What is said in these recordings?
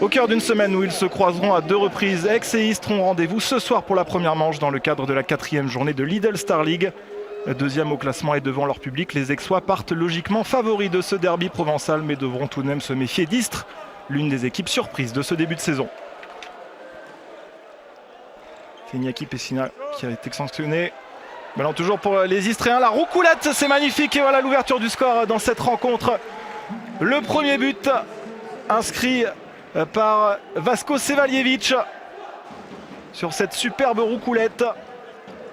Au cœur d'une semaine où ils se croiseront à 2 reprises, Aix et Istres ont rendez-vous ce soir pour la première manche dans le cadre de la 4e journée de Lidl Star League. Deuxième au classement et devant leur public, les Aixois partent logiquement favoris de ce derby provençal, mais devront tout de même se méfier d'Istres, l'une des équipes surprises de ce début de saison. C'est Iñaki Pessina qui a été sanctionné. Ballon toujours pour les Istréens, la roucoulette, c'est magnifique, et voilà l'ouverture du score dans cette rencontre. Le premier but inscrit par Vasko Sevaljevic sur cette superbe roucoulette.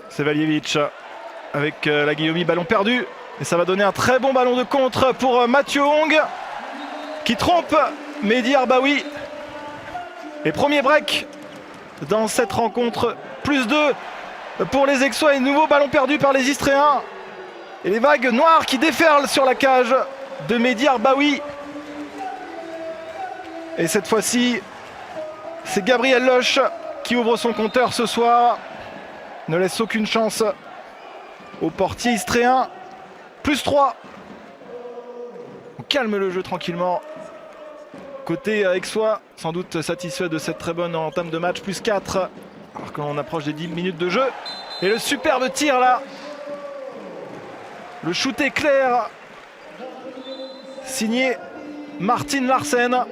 Sevaljevic avec la Guillaumy, ballon perdu, et ça va donner un très bon ballon de contre pour Mathieu Hong qui trompe Mehdi Arbaoui. Et premier break dans cette rencontre, +2 pour les Aixois et nouveau ballon perdu par les Istréens. Et les vagues noires qui déferlent sur la cage de Mehdi Arbaoui. Et cette fois-ci, c'est Gabriel Loche qui ouvre son compteur ce soir. Ne laisse aucune chance au portier istréen. +3. On calme le jeu tranquillement. Côté Aixois, sans doute satisfait de cette très bonne entame de match. +4. Alors qu'on approche des 10 minutes de jeu. Et le superbe tir là. Le shoot éclair. Signé Martin Larsen.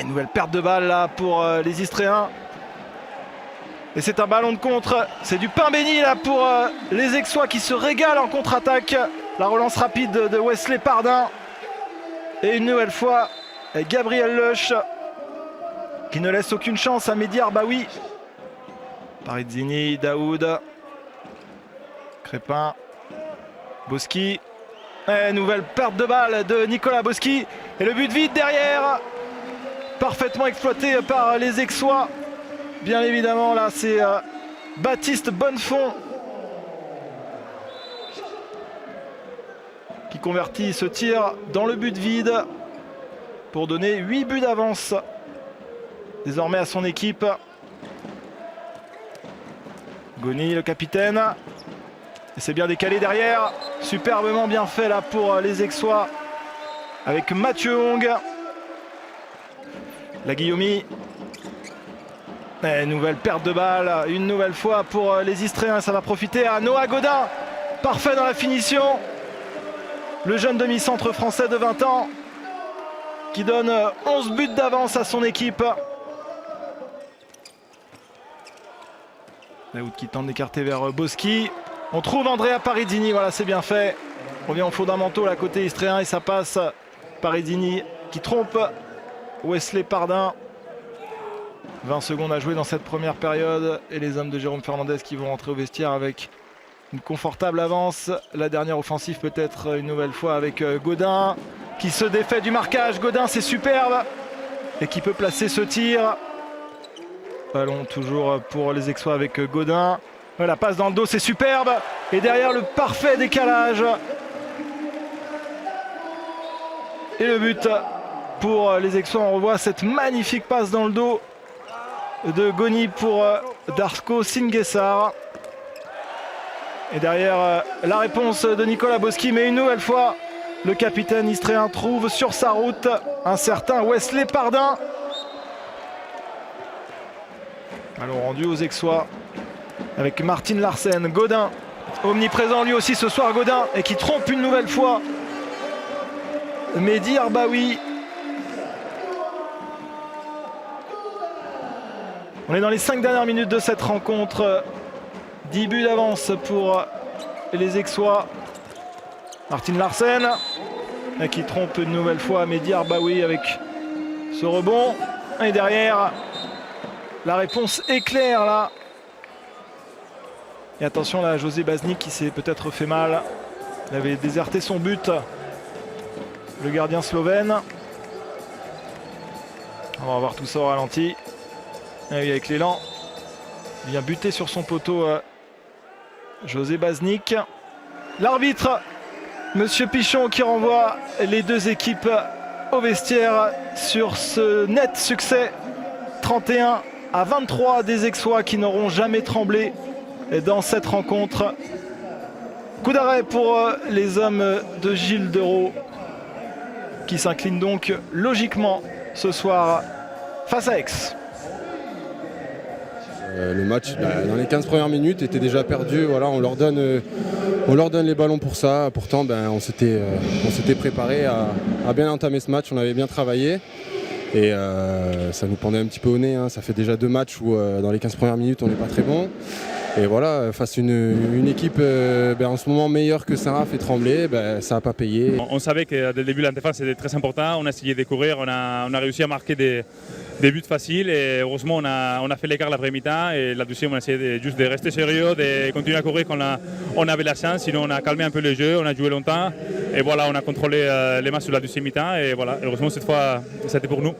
Une nouvelle perte de balle là pour les Istréens. Et c'est un ballon de contre. C'est du pain béni là pour les Aixois qui se régalent en contre-attaque. La relance rapide de Wesley Pardin. Et une nouvelle fois, Gabriel Loche qui ne laisse aucune chance à Mehdi Arbaoui. Parizzini, Daoud, Crépin, Boski. Et nouvelle perte de balle de Nicolas Boski. Et le but vide derrière. Parfaitement exploité par les Aixois. Bien évidemment, là, c'est Baptiste Bonnefond qui convertit ce tir dans le but vide pour donner 8 buts d'avance désormais à son équipe. Goni, le capitaine. Et c'est bien décalé derrière. Superbement bien fait là pour les Aixois avec Mathieu Hong. La Guillaumy. Et nouvelle perte de balle, une nouvelle fois pour les Istréens. Ça va profiter à Noah Godin. Parfait dans la finition. Le jeune demi-centre français de 20 ans qui donne 11 buts d'avance à son équipe. Daoud qui tente d'écarter vers Boski. On trouve Andrea Parizzini, voilà, c'est bien fait. On revient aux fondamentaux là côté Istréen et ça passe. Parizzini qui trompe Wesley Pardin. 20 secondes à jouer dans cette première période et les hommes de Jérôme Fernandez qui vont rentrer au vestiaire avec une confortable avance. La dernière offensive peut-être une nouvelle fois avec Godin qui se défait du marquage. Godin, c'est superbe et qui peut placer ce tir. Ballon toujours pour les Aixois avec Godin. La passe dans le dos, c'est superbe. Et derrière, le parfait décalage. Et le but pour les Aixois. On revoit cette magnifique passe dans le dos de Goni pour Darko Singuessar. Et derrière, la réponse de Nicolas Boski. Mais une nouvelle fois, le capitaine istréen trouve sur sa route un certain Wesley Pardin. Ballon rendu aux Aixois avec Martin Larsen. Godin, omniprésent lui aussi ce soir, Godin, et qui trompe une nouvelle fois Mehdi Arbaoui. On est dans les 5 dernières minutes de cette rencontre. 10 buts d'avance pour les Aixois. Martin Larsen qui trompe une nouvelle fois Mehdi Arbaoui avec ce rebond. Et derrière, la réponse éclair là. Et attention là, José Baznik qui s'est peut-être fait mal. Il avait déserté son but. Le gardien slovène. On va voir tout ça au ralenti. Et oui, avec l'élan. Il vient buter sur son poteau José Baznik. L'arbitre, Monsieur Pichon, qui renvoie les deux équipes au vestiaire sur ce net succès. 31-23 des Aixois qui n'auront jamais tremblé dans cette rencontre. Coup d'arrêt pour les hommes de Gilles Dereau. qui s'incline donc logiquement ce soir face à Aix. Le match, dans les 15 premières minutes, était déjà perdu. Voilà, on leur donne les ballons pour ça. Pourtant, on s'était préparé à bien entamer ce match. On avait bien travaillé. Et ça nous pendait un petit peu au nez. Hein. Ça fait déjà 2 matchs où, dans les 15 premières minutes, on n'est pas très bon. Et voilà, face à une équipe en ce moment meilleure que Saint-Raph et Tremblay, ça n'a pas payé. On savait que dès le début, la défense était très important. On a essayé de courir, on a réussi à marquer des buts faciles. Et heureusement, on a fait l'écart la première mi-temps. Et la deuxième, on a essayé juste de rester sérieux, de continuer à courir quand on avait la chance. Sinon, on a calmé un peu le jeu, on a joué longtemps. Et voilà, on a contrôlé les matchs sur la deuxième mi-temps. Et voilà, heureusement, cette fois, c'était pour nous.